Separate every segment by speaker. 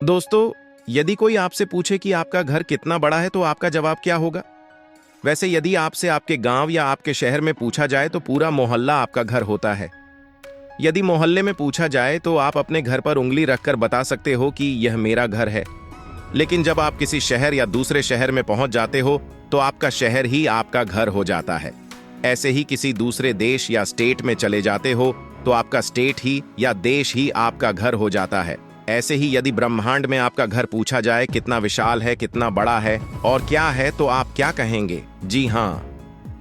Speaker 1: दोस्तों, यदि कोई आपसे पूछे कि आपका घर कितना बड़ा है तो आपका जवाब क्या होगा? वैसे यदि आपसे आपके गांव या आपके शहर में पूछा जाए तो पूरा मोहल्ला आपका घर होता है। यदि मोहल्ले में पूछा जाए तो आप अपने घर पर उंगली रखकर बता सकते हो कि यह मेरा घर है। लेकिन जब आप किसी शहर या दूसरे शहर में पहुंच जाते हो तो आपका शहर ही आपका घर हो जाता है। ऐसे ही किसी दूसरे देश या स्टेट में चले जाते हो तो आपका स्टेट ही या देश ही आपका घर हो जाता है। ऐसे ही यदि ब्रह्मांड में आपका घर पूछा जाए कितना विशाल है, कितना बड़ा है और क्या है, तो आप क्या कहेंगे? जी हाँ,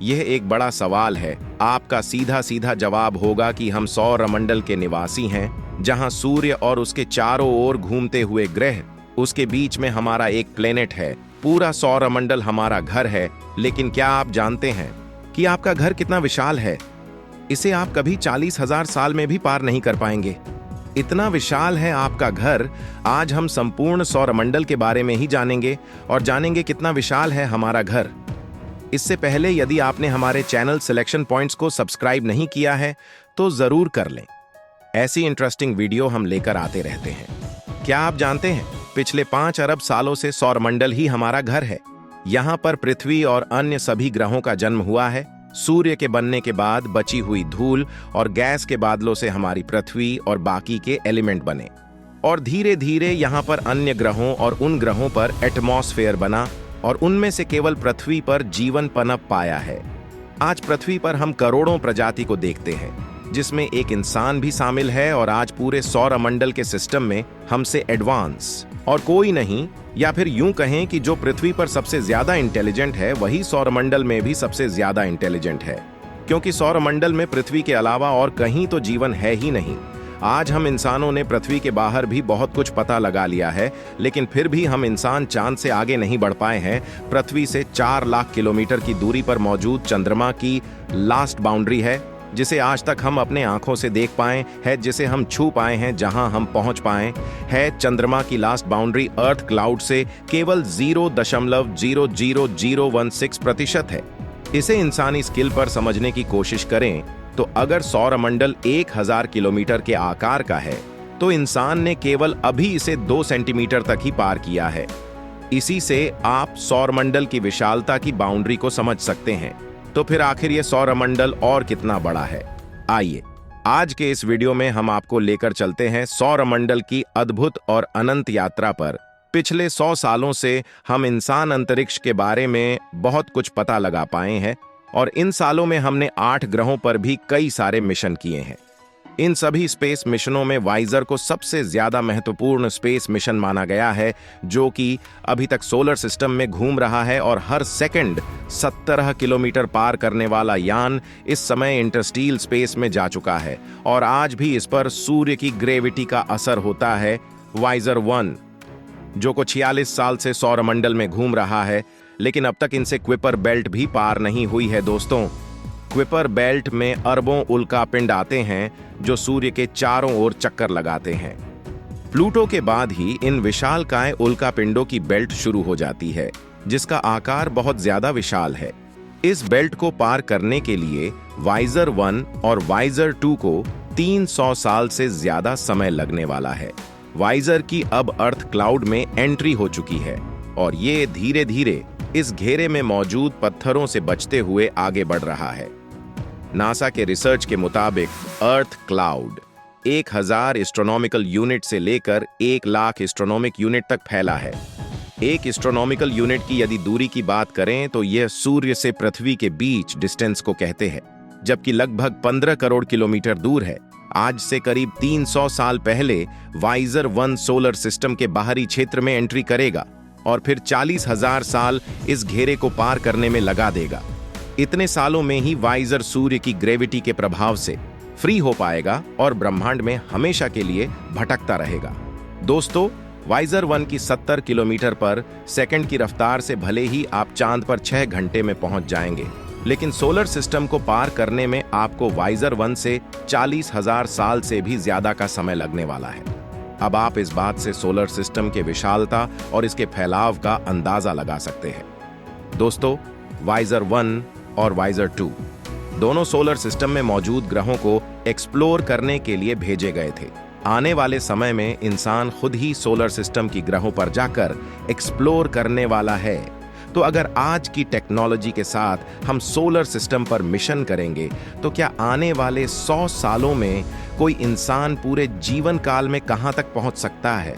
Speaker 1: यह एक बड़ा सवाल है। आपका सीधा सीधा जवाब होगा कि हम सौरमंडल के निवासी हैं, जहां सूर्य और उसके चारों ओर घूमते हुए ग्रह, उसके बीच में हमारा एक प्लेनेट है। पूरा सौरमंडल हमारा घर है। लेकिन क्या आप जानते हैं कि आपका घर कितना विशाल है? इसे आप कभी 40,000 साल में भी पार नहीं कर पाएंगे। इतना विशाल है आपका घर। आज हम संपूर्ण सौरमंडल के बारे में ही जानेंगे और जानेंगे कितना विशाल है हमारा घर। इससे पहले यदि आपने हमारे चैनल सिलेक्शन पॉइंट्स को सब्सक्राइब नहीं किया है तो जरूर कर लें। ऐसी इंटरेस्टिंग वीडियो हम लेकर आते रहते हैं। क्या आप जानते हैं, पिछले 5 अरब सालों से सौरमंडल ही हमारा घर है। यहाँ पर पृथ्वी और अन्य सभी ग्रहों का जन्म हुआ है। सूर्य के बनने के बाद बची हुई धूल और गैस के बादलों से हमारी पृथ्वी और बाकी के एलिमेंट बने और धीरे धीरे यहाँ पर अन्य ग्रहों और उन ग्रहों पर एटमॉस्फेयर बना और उनमें से केवल पृथ्वी पर जीवन पनप पाया है। आज पृथ्वी पर हम करोड़ों प्रजाति को देखते हैं, जिसमें एक इंसान भी शामिल है और आज पूरे सौरमंडल के सिस्टम में हमसे एडवांस और कोई नहीं, या फिर यूं कहें कि जो पृथ्वी पर सबसे ज्यादा इंटेलिजेंट है वही सौरमंडल में भी सबसे ज्यादा इंटेलिजेंट है, क्योंकि सौरमंडल में पृथ्वी के अलावा और कहीं तो जीवन है ही नहीं। आज हम इंसानों ने पृथ्वी के बाहर भी बहुत कुछ पता लगा लिया है, लेकिन फिर भी हम इंसान चांद से आगे नहीं बढ़ पाए हैं। पृथ्वी से 4 लाख किलोमीटर की दूरी पर मौजूद चंद्रमा की लास्ट बाउंड्री है, जिसे आज तक हम अपने आंखों से देख पाए हैं, जिसे हम छू पाए हैं, जहां हम पहुंच पाए हैं। चंद्रमा की लास्ट बाउंड्री अर्थ क्लाउड से केवल 0.00016% है। इसे इंसानी स्किल पर समझने की कोशिश करें तो अगर सौरमंडल 1000 किलोमीटर के आकार का है तो इंसान ने केवल अभी इसे 2 सेंटीमीटर तक ही पार किया है। इसी से आप सौरमंडल की विशालता की बाउंड्री को समझ सकते हैं। तो फिर आखिर ये सौरमंडल और कितना बड़ा है? आइए आज के इस वीडियो में हम आपको लेकर चलते हैं सौरमंडल की अद्भुत और अनंत यात्रा पर। पिछले 100 सालों से हम इंसान अंतरिक्ष के बारे में बहुत कुछ पता लगा पाए हैं और इन सालों में हमने 8 ग्रहों पर भी कई सारे मिशन किए हैं। इन सभी स्पेस मिशनों में वाइजर को सबसे ज्यादा महत्वपूर्ण स्पेस मिशन माना गया है, जो कि अभी तक सोलर सिस्टम में घूम रहा है और हर सेकंड 17 किलोमीटर पार करने वाला यान इस समय इंटरस्टील स्पेस में जा चुका है और आज भी इस पर सूर्य की ग्रेविटी का असर होता है। वाइजर 1 जो को 46 साल से सौरमंडल में घूम रहा है, लेकिन अब तक इनसे क्विपर बेल्ट भी पार नहीं हुई है। दोस्तों, क्विपर बेल्ट में अरबों उल्कापिंड आते हैं जो सूर्य के चारों ओर चक्कर लगाते हैं। प्लूटो के बाद ही इन विशालकाय उल्कापिंडों की बेल्ट शुरू हो जाती है, जिसका आकार बहुत ज्यादा विशाल है। इस बेल्ट को पार करने के लिए वाइजर 1 और वाइजर 2 को 300 साल से ज्यादा समय लगने वाला है। वाइजर की अब अर्थ क्लाउड में एंट्री हो चुकी है और ये धीरे धीरे इस घेरे में मौजूद पत्थरों से बचते हुए आगे बढ़ रहा है। नासा के रिसर्च के मुताबिक अर्थ क्लाउड 1000 एस्ट्रोनॉमिकल यूनिट से लेकर 1 लाख एस्ट्रोनॉमिक यूनिट तक फैला है। एक एस्ट्रोनॉमिकल यूनिट की यदि दूरी की बात करें तो यह सूर्य से पृथ्वी के बीच डिस्टेंस को कहते हैं, जबकि लगभग 15 करोड़ किलोमीटर दूर है। आज से करीब 300 साल पहले वाइजर 1 सोलर सिस्टम के बाहरी क्षेत्र में एंट्री करेगा और फिर 40,000 साल इस घेरे को पार करने में लगा देगा। इतने सालों में ही वाइजर सूर्य की ग्रेविटी के प्रभाव से फ्री हो पाएगा और ब्रह्मांड में हमेशा के लिए भटकता रहेगा। दोस्तों, वाइजर 1 की 70 किलोमीटर पर सेकंड की रफ्तार से भले ही आप चांद पर 6 घंटे में पहुंच जाएंगे, लेकिन सोलर सिस्टम को पार करने में आपको वाइजर 1 से 40,000 साल से भी ज्यादा का समय लगने वाला है। अब आप इस बात से सोलर सिस्टम के विशालता और इसके फैलाव का अंदाजा लगा सकते हैं। दोस्तों, वाइजर 1 और वाइजर 2 दोनों सोलर सिस्टम में मौजूद ग्रहों को एक्सप्लोर करने के लिए भेजे गए थे। आने वाले समय में इंसान खुद ही सोलर सिस्टम की ग्रहों पर जाकर एक्सप्लोर करने वाला है। तो अगर आज की टेक्नोलॉजी के साथ हम सोलर सिस्टम पर मिशन करेंगे तो क्या आने वाले 100 सालों में कोई इंसान पूरे जीवन काल में कहां तक पहुंच सकता है?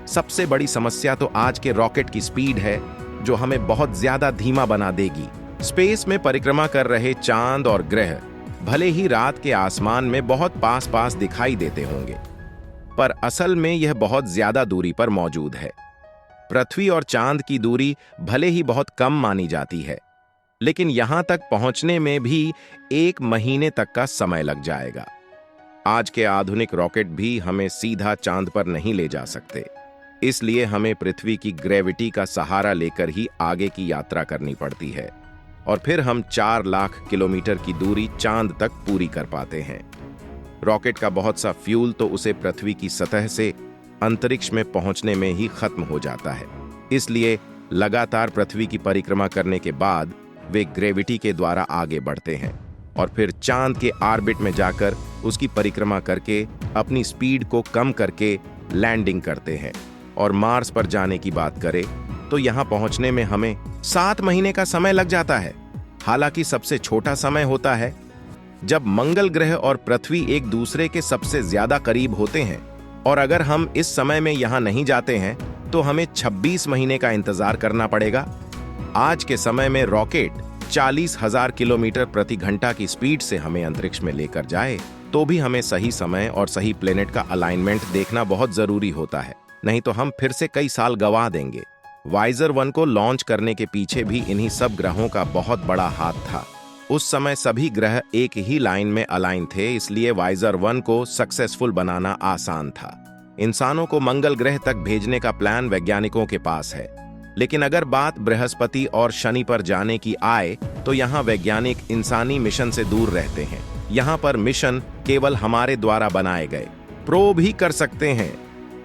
Speaker 1: सबसे बड़ी समस्या तो आज के रॉकेट की स्पीड है, जो हमें बहुत ज्यादा धीमा बना देगी। स्पेस में परिक्रमा कर रहे चांद और ग्रह भले ही रात के आसमान में बहुत पास पास दिखाई देते होंगे, पर असल में यह बहुत ज्यादा दूरी पर मौजूद है। पृथ्वी और चांद की दूरी भले ही बहुत कम मानी जाती है, लेकिन यहां तक पहुंचने में भी 1 महीने तक का समय लग जाएगा। आज के आधुनिक रॉकेट भी हमें सीधा चांद पर नहीं ले जा सकते, इसलिए हमें पृथ्वी की ग्रेविटी का सहारा लेकर ही आगे की यात्रा करनी पड़ती है, और फिर हम 4 लाख किलोमीटर की दूरी चांद तक पूरी कर पाते हैं। रॉकेट का बहुत सा फ्यूल तो उसे पृथ्वी की सतह से अंतरिक्ष में पहुंचने में ही खत्म हो जाता है, इसलिए लगातार पृथ्वी की परिक्रमा करने के बाद वे ग्रेविटी के द्वारा आगे बढ़ते हैं और फिर चांद के ऑर्बिट में जाकर उसकी परिक्रमा करके अपनी स्पीड को कम करके लैंडिंग करते हैं। और मार्स पर जाने की बात करें तो यहां पहुंचने में हमें 7 महीने का समय लग जाता है। हालांकि सबसे छोटा समय होता है जब मंगल ग्रह और पृथ्वी एक दूसरे के सबसे ज्यादा करीब होते हैं, और अगर हम इस समय में यहां नहीं जाते हैं तो हमें 26 महीने का इंतजार करना पड़ेगा। आज के समय में रॉकेट 40,000 किलोमीटर प्रति घंटा की स्पीड से हमें अंतरिक्ष में लेकर जाए तो भी हमें सही समय और सही प्लेनेट का अलाइनमेंट देखना बहुत जरूरी होता है, नहीं तो हम फिर से कई साल गंवा देंगे। वाइजर 1 को लॉन्च करने के पीछे भी इन्हीं सब ग्रहों का बहुत बड़ा हाथ था। उस समय सभी ग्रह एक ही लाइन में अलाइन थे, इसलिए वाइजर 1 को सक्सेसफुल बनाना आसान था। इंसानों को मंगल ग्रह तक भेजने का प्लान वैज्ञानिकों के पास है, लेकिन अगर बात बृहस्पति और शनि पर जाने की आए तो यहाँ वैज्ञानिक इंसानी मिशन से दूर रहते हैं। यहाँ पर मिशन केवल हमारे द्वारा बनाए गए प्रोब ही कर सकते हैं।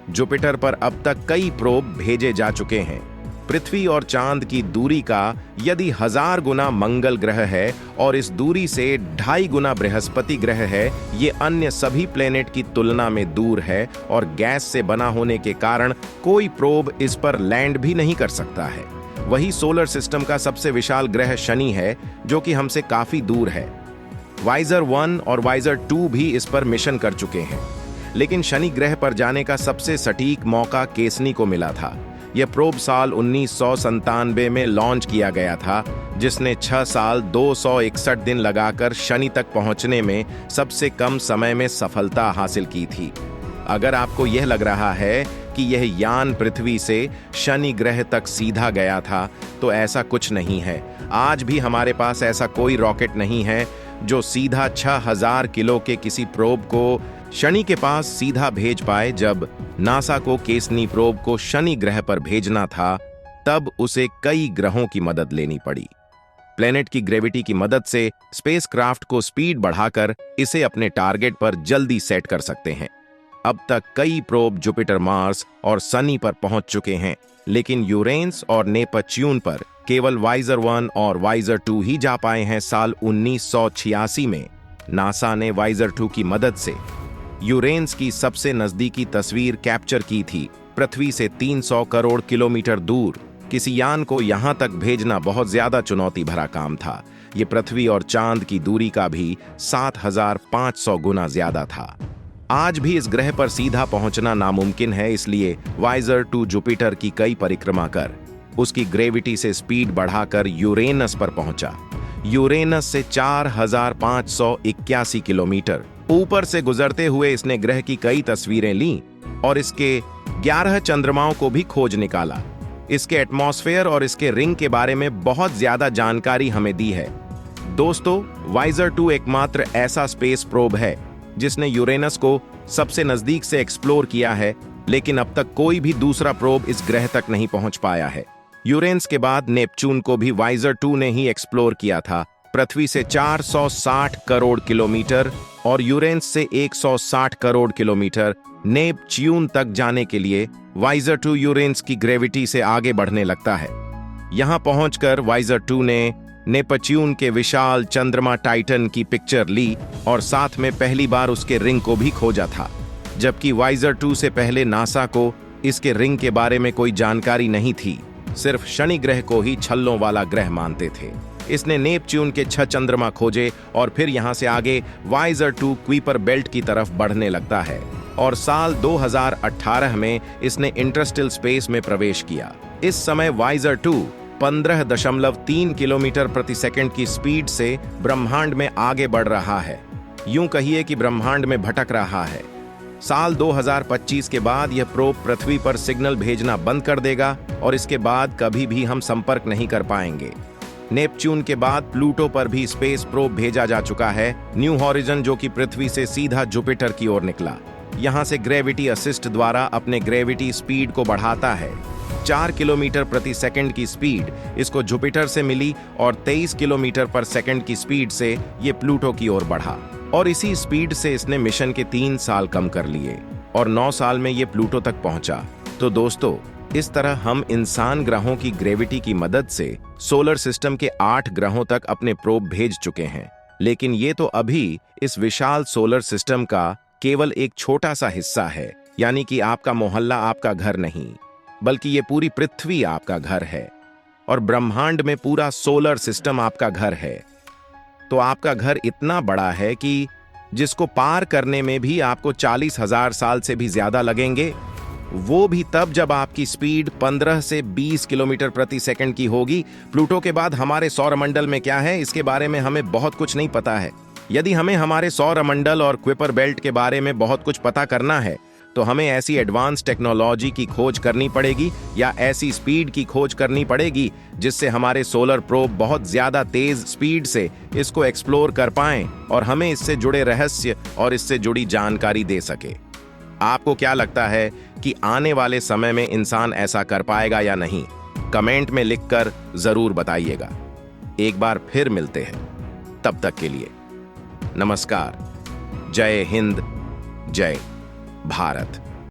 Speaker 1: जुपिटर पर अब तक कई प्रोब भेजे जा चुके हैं। पृथ्वी और चांद की दूरी का यदि 1000 गुना मंगल ग्रह है और इस दूरी से 2.5 गुना बृहस्पति ग्रह है, ये अन्य सभी प्लेनेट की तुलना में दूर है और गैस से बना होने के कारण कोई प्रोब इस पर लैंड भी नहीं कर सकता है। वही सोलर सिस्टम का सबसे विशाल ग्रह शनि है, जो कि हमसे काफी दूर है। वाइजर 1 और वाइजर 2 भी इस पर मिशन कर चुके हैं, लेकिन शनि ग्रह पर जाने का सबसे सटीक मौका केसनी को मिला था। यह प्रोब साल 1997 में लॉन्च किया गया था, जिसने 6 साल 261 दिन लगाकर शनि तक पहुंचने में सबसे कम समय में सफलता हासिल की थी। अगर आपको यह लग रहा है कि यह यान पृथ्वी से शनि ग्रह तक सीधा गया था, तो ऐसा कुछ नहीं है। आज भी हमारे पास ऐसा कोई रॉकेट नहीं है जो सीधा 6000 किलो के किसी प्रोब को शनि के पास सीधा भेज पाए। जब नासा को केसनी प्रोब को शनि ग्रह पर भेजना था, तब उसे कई ग्रहों की मदद लेनी पड़ी। प्लेनेट की ग्रेविटी की मदद से स्पेसक्राफ्ट को स्पीड बढ़ाकर इसे अपने टारगेट पर जल्दी सेट कर सकते हैं। अब तक कई प्रोब जुपिटर, मार्स और शनि पर पहुंच चुके हैं, लेकिन यूरेनस और नेपच्यून पर केवल वाइजर 1 और वाइजर 2 ही जा पाए हैं। साल 1986 में नासा ने वाइजर 2 की मदद से यूरेनस की सबसे नजदीकी तस्वीर कैप्चर की थी। पृथ्वी से 300 करोड़ किलोमीटर दूर किसी यान को यहां तक भेजना बहुत ज्यादा चुनौती भरा काम था। ये पृथ्वी और चांद की दूरी का भी 7500 गुना ज्यादा था। आज भी इस ग्रह पर सीधा पहुंचना नामुमकिन है, इसलिए वाइजर 2 जुपिटर की कई परिक्रमा कर उसकी ग्रेविटी से स्पीड बढ़ाकर यूरेनस पर पहुंचा। यूरेनस से 4581 किलोमीटर ऊपर से गुजरते हुए इसने ग्रह की कई तस्वीरें लीं और इसके 11 चंद्रमाओं को भी खोज निकाला। इसके एटमॉस्फेयर और इसके रिंग के बारे में बहुत ज्यादा जानकारी हमें दी है। दोस्तों, वाइजर 2 एकमात्र ऐसा स्पेस प्रोब है जिसने यूरेनस को सबसे नजदीक से एक्सप्लोर किया है, लेकिन अब तक कोई भी दूसरा प्रोब इस ग्रह तक नहीं पहुंच पाया है। यूरेनस के बाद नेपच्यून को भी वाइजर 2 ने ही एक्सप्लोर किया था। पृथ्वी से 460 करोड़ किलोमीटर और यूरेनस से 160 करोड़ किलोमीटर नेपच्यून तक जाने के लिए वाइजर 2 यूरेनस की ग्रेविटी से आगे बढ़ने लगता है। यहां पहुंचकर वाइजर 2 ने नेपच्यून के विशाल चंद्रमा टाइटन की पिक्चर ली और साथ में पहली बार उसके रिंग को भी खोजा था। जबकि वाइजर 2 से पहले नासा को इसके रिंग के बारे में कोई जानकारी नहीं थी। सिर्फ शनि ग्रह को ही छल्लों वाला ग्रह मानते थे। इसने नेपच्यून के 6 चंद्रमा खोजे और फिर यहां से आगे वाइजर 2 क्वीपर बेल्ट की तरफ बढ़ने लगता है और साल 2018 में इसने इंटरस्टेलर स्पेस में प्रवेश किया। इस समय वाइजर 2 15.3 किलोमीटर प्रति सेकंड की स्पीड से ब्रह्मांड में आगे बढ़ रहा है। यूं कहिए कि ब्रह्मांड में भटक रहा है। साल 2025 के बाद यह प्रोब पृथ्वी पर सिग्नल भेजना बंद कर देगा और इसके बाद कभी भी हम संपर्क नहीं कर पाएंगे। नेपच्यून के बाद प्लूटो पर भी स्पेस प्रोब भेजा जा चुका है, न्यू हॉरिजन, जो कि पृथ्वी से सीधा जुपिटर की ओर निकला। यहां से ग्रेविटी असिस्ट द्वारा अपने ग्रेविटी स्पीड को बढ़ाता है। 4 किलोमीटर प्रति सेकंड की स्पीड इसको जुपिटर से मिली और 23 किलोमीटर पर सेकंड की स्पीड से ये प्लूटो की ओर बढ़ा और इसी स्पीड से इसने मिशन के 3 साल कम कर लिए और 9 साल में ये प्लूटो तक पहुंचा। तो दोस्तों, इस तरह हम इंसान ग्रहों की ग्रेविटी की मदद से सोलर सिस्टम के 8 ग्रहों तक अपने प्रोब भेज चुके हैं। लेकिन ये तो अभी इस विशाल सोलर सिस्टम का केवल एक छोटा सा हिस्सा है, यानी कि आपका मोहल्ला आपका घर नहीं, बल्कि ये पूरी पृथ्वी आपका घर है और ब्रह्मांड में पूरा सोलर सिस्टम आपका घर है। तो आपका घर इतना बड़ा है कि जिसको पार करने में भी आपको 40,000 साल से भी ज्यादा लगेंगे, वो भी तब जब आपकी स्पीड 15 से 20 किलोमीटर प्रति सेकंड की होगी। प्लूटो के बाद हमारे सौरमंडल में क्या है, इसके बारे में हमें बहुत कुछ नहीं पता है। यदि हमें हमारे सौरमंडल और क्विपर बेल्ट के बारे में बहुत कुछ पता करना है तो हमें ऐसी एडवांस टेक्नोलॉजी की खोज करनी पड़ेगी या ऐसी स्पीड की खोज करनी पड़ेगी जिससे हमारे सोलर प्रोब बहुत ज्यादा तेज स्पीड से इसको एक्सप्लोर कर पाएं और हमें इससे जुड़े रहस्य और इससे जुड़ी जानकारी दे सके। आपको क्या लगता है कि आने वाले समय में इंसान ऐसा कर पाएगा या नहीं? कमेंट में लिखकर जरूर बताइएगा। एक बार फिर मिलते हैं, तब तक के लिए नमस्कार। जय हिंद, जय भारत।